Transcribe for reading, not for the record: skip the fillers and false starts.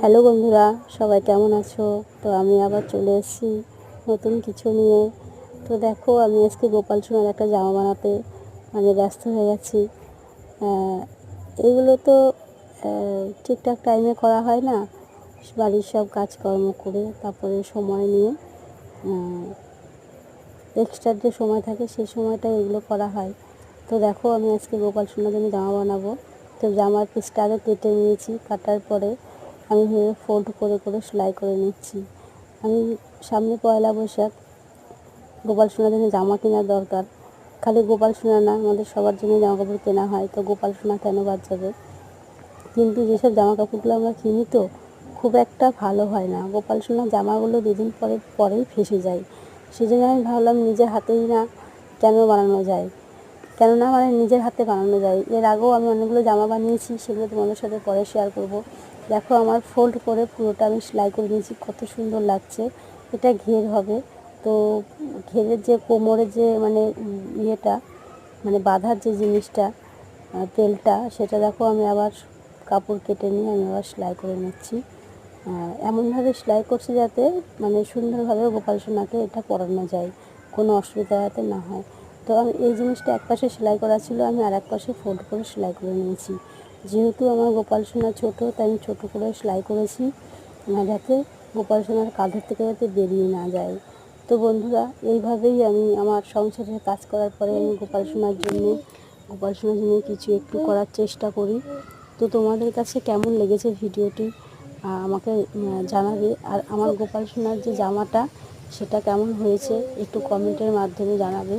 Hello বন্ধুরা, সবাই কেমন আছো? তো আমি আবার চলে এসেছি নতুন কিছু নিয়ে। তো দেখো, আমি আজকে গোপাল সোনার একটা জামা বানাতে ব্যস্ত হয়ে গেছি। এগুলো তো ঠিকঠাক টাইমে করা হয় না, বাড়ির সব কাজকর্ম করে তারপরে সময় নিয়ে এক্সট্রা যে সময় থাকে সেই সময়টা এগুলো করা হয়। তো দেখো, আমি আজকে গোপাল সোনার জন্য জামা বানাবো। তো জামার পিসটা আগে কেটে নিয়েছি, কাটার পরে আমি ফোল্ড করে করে সেলাই করে নিচ্ছি। আমি সামনে পয়লা বৈশাখ, গোপাল সোনার জন্য জামা কেনার দরকার। খালি গোপাল সোনা না, আমাদের সবার জন্য জামা কাপড় কেনা হয়, তো গোপাল সোনা কেন বাদ যাবে? কিন্তু যেসব জামা কাপড়গুলো আমরা কিনি তো খুব একটা ভালো হয় না। গোপাল সোনার জামাগুলো দুদিন পরেই ফেঁসে যায়। সেজন্য আমি ভাবলাম নিজের হাতেই না কেন বানানো যায়, কেননা নিজের হাতে বানানো যায়। এর আগেও আমি অনেকগুলো জামা বানিয়েছি, সেগুলো তোমাদের সাথে পরে শেয়ার করব। দেখো, আমার ফোল্ড করে পুরোটা আমি সেলাই করে নিয়েছি, কত সুন্দর লাগছে। এটা ঘের হবে। তো ঘেরের যে কোমরের যে ইয়েটা, বাঁধার যে জিনিসটা, তেলটা, সেটা দেখো আমি আবার কাপড় কেটে নিয়ে আমি আবার সেলাই করে নিচ্ছি। এমনভাবে সেলাই করছি যাতে সুন্দরভাবে গোপাল সোনাকে এটা পরানো যায়, কোনো অসুবিধা যাতে না হয়। তো আমি এই জিনিসটা এক পাশে সেলাই করা ছিল, আমি আর এক পাশে ফোল্ড করে সেলাই করে নিয়েছি। যেহেতু আমার গোপাল সোনা ছোটো, তাই আমি ছোটো করে সেলাই করেছি, যাতে গোপাল সোনার কাঁধের থেকে যাতে বেরিয়ে না যায়। তো বন্ধুরা, এইভাবেই আমি আমার সংসারের কাজ করার পরে আমি গোপাল সোনার জন্য কিছু একটু করার চেষ্টা করি। তো তোমাদের কাছে কেমন লেগেছে ভিডিওটি আমাকে জানাবে। আর আমার গোপাল সোনার যে জামাটা, সেটা কেমন হয়েছে একটু কমেন্টের মাধ্যমে জানাবে।